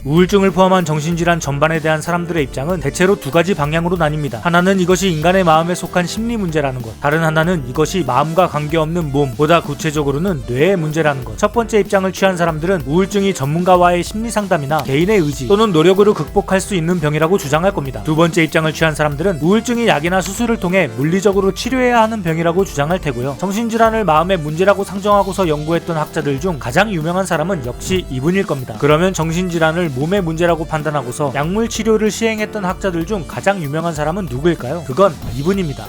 우울증을 포함한 정신질환 전반에 대한 사람들의 입장은 대체로 두 가지 방향으로 나뉩니다. 하나는 이것이 인간의 마음에 속한 심리 문제라는 것, 다른 하나는 이것이 마음과 관계없는 몸, 보다 구체적으로는 뇌의 문제라는 것. 첫 번째 입장을 취한 사람들은 우울증이 전문가와의 심리 상담이나 개인의 의지 또는 노력으로 극복할 수 있는 병이라고 주장할 겁니다. 두 번째 입장을 취한 사람들은 우울증이 약이나 수술을 통해 물리적으로 치료해야 하는 병이라고 주장할 테고요. 정신질환을 마음의 문제라고 상정하고서 연구했던 학자들 중 가장 유명한 사람은 역시 이분일 겁니다. 그러면 정신질환을 몸의 문제라고 판단하고서 약물 치료를 시행했던 학자들 중 가장 유명한 사람은 누구일까요? 그건 이분입니다.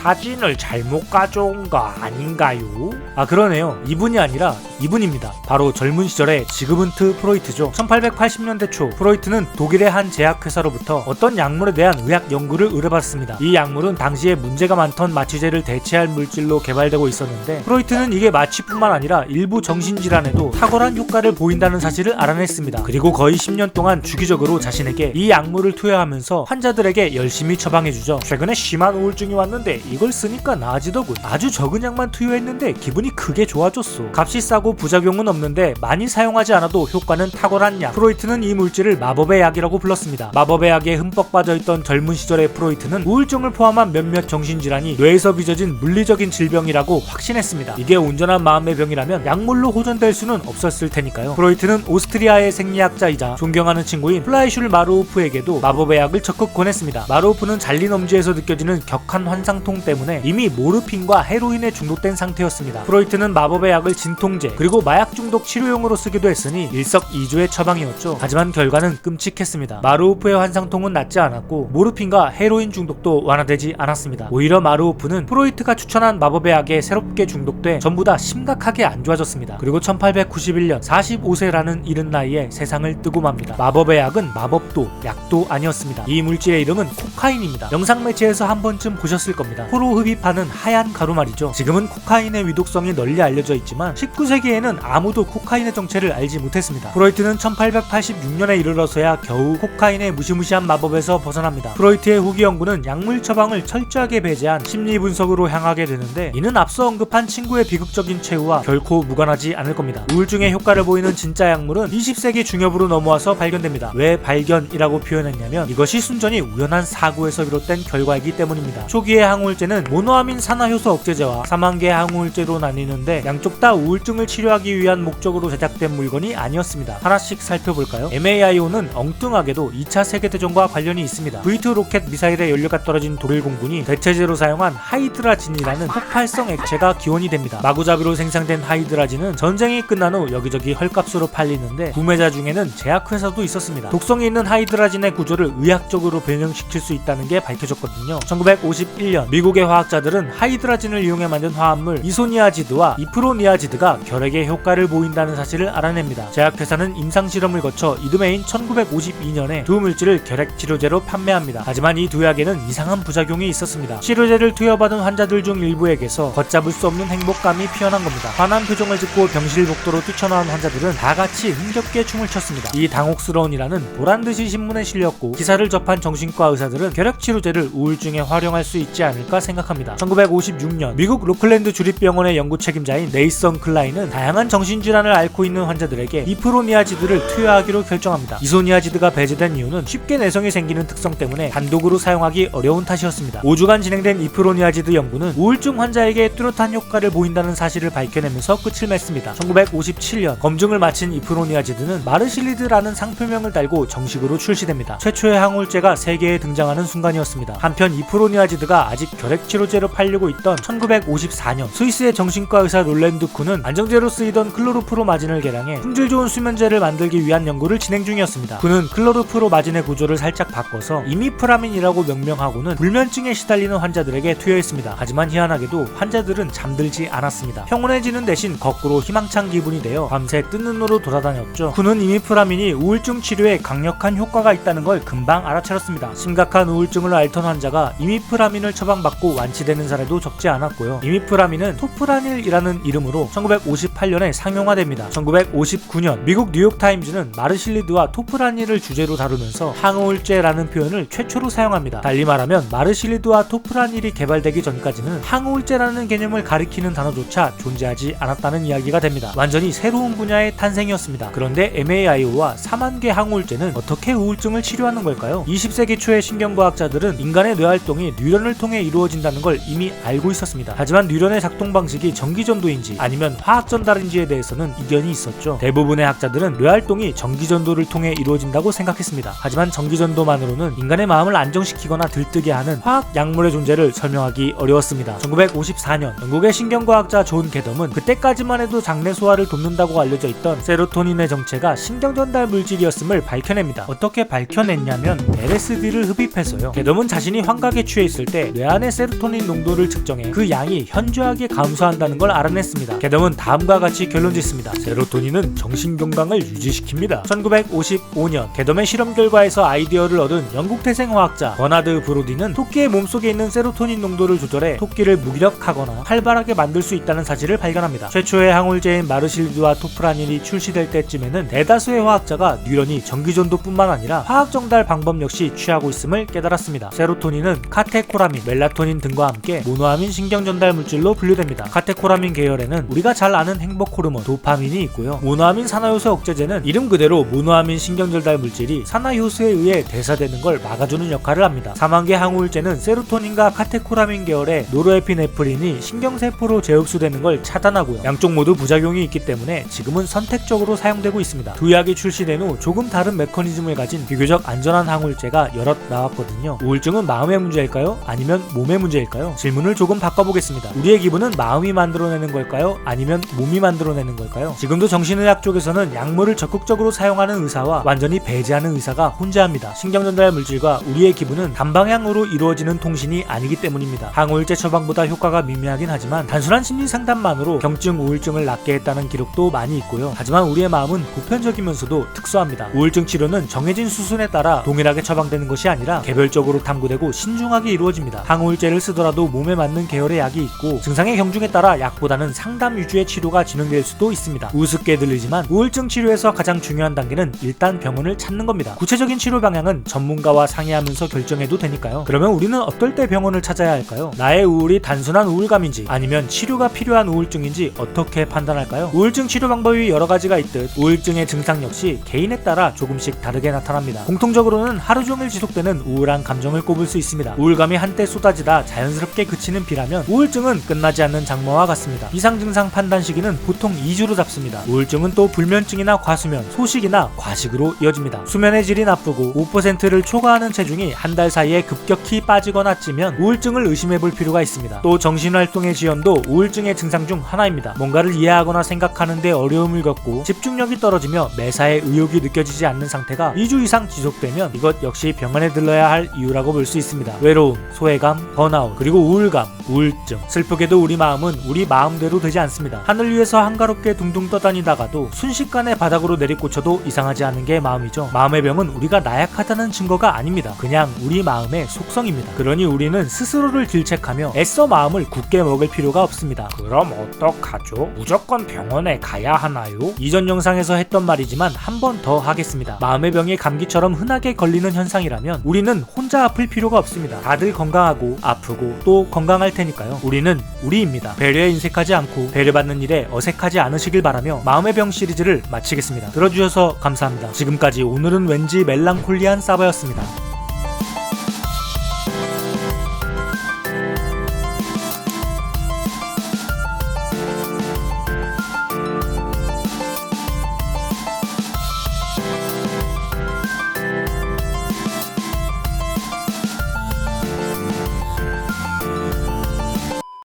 사진을 잘못 가져온 거 아닌가요? 아, 그러네요. 이분이 아니라 이분입니다. 바로 젊은 시절의 지그문트 프로이트죠. 1880년대 초 프로이트는 독일의 한 제약회사로부터 어떤 약물에 대한 의학 연구를 의뢰받았습니다. 이 약물은 당시에 문제가 많던 마취제를 대체할 물질로 개발되고 있었는데 프로이트는 이게 마취뿐만 아니라 일부 정신질환에도 탁월한 효과를 보인다는 사실을 알아냈습니다. 그리고 거의 10년 동안 주기적으로 자신에게 이 약물을 투여하면서 환자들에게 열심히 처방해주죠. 최근에 심한 우울증이 왔는데 이걸 쓰니까 나아지더군. 아주 적은 약만 투여했는데 기분이 크게 좋아졌어. 값이 싸고 부작용은 없는데 많이 사용하지 않아도 효과는 탁월한 약. 프로이트는 이 물질을 마법의 약이라고 불렀습니다. 마법의 약에 흠뻑 빠져있던 젊은 시절의 프로이트는 우울증을 포함한 몇몇 정신질환이 뇌에서 빚어진 물리적인 질병이라고 확신했습니다. 이게 온전한 마음의 병이라면 약물로 호전될 수는 없었을 테니까요. 프로이트는 오스트리아의 생리학자이자 존경하는 친구인 플라이슐 마르호프에게도 마법의 약을 적극 권했습니다. 마르호프는 잘린 엄지에서 느껴지는 격한 환상통 때문에 이미 모르핀과 헤로인에 중독된 상태였습니다. 프로이트는 마법의 약을 진통제 그리고 마약 중독 치료용으로 쓰기도 했으니 일석이조의 처방이었죠. 하지만 결과는 끔찍했습니다. 마르호프의 환상통은 낫지 않았고 모르핀과 헤로인 중독도 완화되지 않았습니다. 오히려 마르호프는 프로이트가 추천한 마법의 약에 새롭게 중독돼 전부 다 심각하게 안 좋아졌습니다. 그리고 1891년 45세라는 이른 나이에 세상을 뜨고 맙니다. 마법의 약은 마법도 약도 아니었습니다. 이 물질의 이름은 코카인입니다. 영상 매체에서 한 번쯤 보셨을 겁니다. 코로 흡입하는 하얀 가루 말이죠. 지금은 코카인의 위독성이 널리 알려져 있지만 19세기에는 아무도 코카인의 정체를 알지 못했습니다. 프로이트는 1886년에 이르러서야 겨우 코카인의 무시무시한 마법에서 벗어납니다. 프로이트의 후기 연구는 약물 처방을 철저하게 배제한 심리 분석으로 향하게 되는데 이는 앞서 언급한 친구의 비극적인 최후와 결코 무관하지 않을 겁니다. 우울증에 효과를 보이는 진짜 약물은 20세기 중엽으로 넘어와서 발견됩니다. 왜 발견이라고 표현했냐면 이것이 순전히 우연한 사고에서 비롯된 결과이기 때문입니다. 초기의 항우울제는 모노아민 산화효소 억제제와 사망계 항우울제로 나뉘는데 양쪽 다 우울증을 치료하기 위한 목적으로 제작된 물건이 아니었습니다. 하나씩 살펴볼까요? MAIO는 엉뚱하게도 2차 세계대전과 관련이 있습니다. V2 로켓 미사일의 연료가 떨어진 독일 공군이 대체제로 사용한 하이드라진이라는 폭발성 액체가 기원이 됩니다. 마구잡이로 생산된 하이드라진은 전쟁이 끝난 후 여기저기 헐값으로 팔리는데 구매자 중에는 제약회사도 있었습니다. 독성이 있는 하이드라진의 구조를 의학적으로 변형시킬 수 있다는 게 밝혀졌거든요. 1951년 미국의 화학자들은 하이드라진을 이용해 만든 화합물 이소니아지드와 이프로니아지드가 결핵에 효과를 보인다는 사실을 알아냅니다. 제약회사는 임상실험을 거쳐 이듬해인 1952년에 두 물질을 결핵치료제로 판매합니다. 하지만 이 두 약에는 이상한 부작용이 있었습니다. 치료제를 투여받은 환자들 중 일부에게서 걷잡을 수 없는 행복감이 피어난 겁니다. 환한 표정을 짓고 병실복도로 뛰쳐나온 환자들은 다 같이 흥겹게 춤을 췄습니다. 이 당혹스러운 일화는 보란듯이 신문에 실렸고 기사를 접한 정신과 의사들은 결핵치료제를 우울증에 활용할 수 있지 않을까 생각합니다. 1956년 미국 로클랜드 주립병원의 연구 책임자인 네이선 클라인은 다양한 정신질환을 앓고 있는 환자들에게 이프로니아지드를 투여하기로 결정합니다. 이소니아지드가 배제된 이유는 쉽게 내성이 생기는 특성 때문에 단독으로 사용하기 어려운 탓이었습니다. 5주간 진행된 이프로니아지드 연구는 우울증 환자에게 뚜렷한 효과를 보인다는 사실을 밝혀내면서 끝을 맺습니다. 1957년 검증을 마친 이프로니아지드는 마르실리드라는 상표명을 달고 정식으로 출시됩니다. 최초의 항우울제가 세계에 등장하는 순간이었습니다. 한편 이프로니아지드가 아직 결핵치료제로 팔리고 있던 1954년 스위스의 정신과 의사 롤랜드 쿤은 안정제로 쓰이던 클로르프로마진을 개량해 품질 좋은 수면제를 만들기 위한 연구를 진행 중이었습니다. 그는 클로르프로마진의 구조를 살짝 바꿔서 이미프라민이라고 명명하고는 불면증에 시달리는 환자들에게 투여했습니다. 하지만 희한하게도 환자들은 잠들지 않았습니다. 평온해지는 대신 거꾸로 희망찬 기분이 되어 밤새 뜬 눈으로 돌아다녔죠. 쿤은 이미프라민이 우울증 치료에 강력한 효과가 있다는 걸 금방 알아차렸습니다. 심각한 우울증을 앓던 환자가 이미프라민을 처방받고 치료받고 완치되는 사례도 적지 않았고요. 이미프라민은 토프라닐이라는 이름으로 1958년에 상용화됩니다. 1959년 미국 뉴욕타임즈는 마르실리드와 토프라닐을 주제로 다루면서 항우울제라는 표현을 최초로 사용합니다. 달리 말하면 마르실리드와 토프라닐이 개발되기 전까지는 항우울제라는 개념을 가리키는 단어조차 존재하지 않았다는 이야기가 됩니다. 완전히 새로운 분야의 탄생이었습니다. 그런데 MAIO와 4만 개 항우울제는 어떻게 우울증을 치료하는 걸까요? 20세기 초의 신경과학자들은 인간의 뇌활동이 뉴런을 통해 이루어진다는 걸 이미 알고 있었습니다. 하지만 뉴런의 작동 방식이 전기전도인지 아니면 화학전달인지에 대해서는 이견이 있었죠. 대부분의 학자들은 뇌활동이 전기전도를 통해 이루어진다고 생각했습니다. 하지만 전기전도만으로는 인간의 마음을 안정시키거나 들뜨게 하는 화학 약물의 존재를 설명하기 어려웠습니다. 1954년 영국의 신경과학자 존 게덤은 그때까지만 해도 장내 소화를 돕는다고 알려져 있던 세로토닌의 정체가 신경전달 물질이었음을 밝혀냅니다. 어떻게 밝혀냈냐면 LSD를 흡입해서요. 게덤은 자신이 환각에 취해 있을 때 뇌 안의 세로토닌 농도를 측정해 그 양이 현저하게 감소한다는 걸 알아냈습니다. 게덤은 다음과 같이 결론짓습니다. 세로토닌은 정신건강을 유지시킵니다. 1955년 게덤의 실험 결과에서 아이디어를 얻은 영국 태생화학자 버나드 브로디는 토끼의 몸속에 있는 세로토닌 농도를 조절해 토끼를 무기력하거나 활발하게 만들 수 있다는 사실을 발견합니다. 최초의 항우울제인 마르실리드와 토프라닐이 출시될 때쯤에는 대다수의 화학자가 뉴런이 전기전도뿐만 아니라 화학정달 방법 역시 취하고 있음을 깨달았습니다. 세로토닌은 카테코라민, 멜라토닌 등과 함께 모노아민 신경전달 물질로 분류됩니다. 카테코라민 계열에는 우리가 잘 아는 행복 호르몬 도파민이 있고요. 모노아민 산화효소 억제제는 이름 그대로 모노아민 신경전달 물질이 산화효소에 의해 대사되는 걸 막아주는 역할을 합니다. 4만 개 항우울제는 세로토닌과 카테코라민 계열의 노르에피네프린이 신경세포로 재흡수되는 걸 차단하고요. 양쪽 모두 부작용이 있기 때문에 지금은 선택적으로 사용되고 있습니다. 두 약이 출시된 후 조금 다른 메커니즘을 가진 비교적 안전한 항우울제가 여럿 나왔거든요. 우울증은 마음의 문제일까요? 아니면 몸의 문제일까요? 질문을 조금 바꿔보겠습니다. 우리의 기분은 마음이 만들어내는 걸까요? 아니면 몸이 만들어내는 걸까요? 지금도 정신의학 쪽에서는 약물을 적극적으로 사용하는 의사와 완전히 배제하는 의사가 혼재합니다. 신경전달 물질과 우리의 기분은 단방향으로 이루어지는 통신이 아니기 때문입니다. 항우울제 처방보다 효과가 미미하긴 하지만 단순한 심리 상담만으로 경증 우울증을 낫게 했다는 기록도 많이 있고요. 하지만 우리의 마음은 보편적이면서도 특수합니다. 우울증 치료는 정해진 수순에 따라 동일하게 처방되는 것이 아니라 개별적으로 탐구되고 신중하게 이루어집니다. 항우울제를 쓰더라도 몸에 맞는 계열의 약이 있고 증상의 경중에 따라 약보다는 상담 위주의 치료가 진행될 수도 있습니다. 우습게 들리지만 우울증 치료에서 가장 중요한 단계는 일단 병원을 찾는 겁니다. 구체적인 치료 방향은 전문가와 상의하면서 결정해도 되니까요. 그러면 우리는 어떨 때 병원을 찾아야 할까요? 나의 우울이 단순한 우울감인지 아니면 치료가 필요한 우울증인지 어떻게 판단할까요? 우울증 치료 방법이 여러 가지가 있듯 우울증의 증상 역시 개인에 따라 조금씩 다르게 나타납니다. 공통적으로는 하루 종일 지속되는 우울한 감정을 꼽을 수 있습니다. 우울감이 한때 쏟아지다 자연스럽게 그치는 비라면 우울증은 끝나지 않는 장마와 같습니다. 이상 증상 판단 시기는 보통 2주로 잡습니다. 우울증은 또 불면증이나 과수면, 소식이나 과식으로 이어집니다. 수면의 질이 나쁘고 5%를 초과하는 체중이 한 달 사이에 급격히 빠지거나 찌면 우울증을 의심해볼 필요가 있습니다. 또 정신활동의 지연도 우울증의 증상 중 하나입니다. 뭔가를 이해하거나 생각하는데 어려움을 겪고 집중력이 떨어지며 매사에 의욕이 느껴지지 않는 상태가 2주 이상 지속되면 이것 역시 병원에 들러야 할 이유라고 볼 수 있습니다. 외로움, 소외감, 번아웃, 그리고 우울감, 우울증. 슬프게도 우리 마음은 우리 마음대로 되지 않습니다. 하늘 위에서 한가롭게 둥둥 떠다니다가도 순식간에 바닥으로 내리꽂혀도 이상하지 않은 게 마음이죠. 마음의 병은 우리가 나약하다는 증거가 아닙니다. 그냥 우리 마음의 속성입니다. 그러니 우리는 스스로를 질책하며 애써 마음을 굳게 먹을 필요가 없습니다. 그럼 어떡하죠? 무조건 병원에 가야 하나요? 이전 영상에서 했던 말이지만 한 번 더 하겠습니다. 마음의 병이 감기처럼 흔하게 걸리는 현상이라면 우리는 혼자 아플 필요가 없습니다. 다들 건강하고 아프고 또 건강할 테니까요. 우리는 우리입니다. 배려에 인색하지 않고 배려받는 일에 어색하지 않으시길 바라며 마음의 병 시리즈를 마치겠습니다. 들어주셔서 감사합니다. 지금까지 오늘은 왠지 멜랑콜리한 사바였습니다.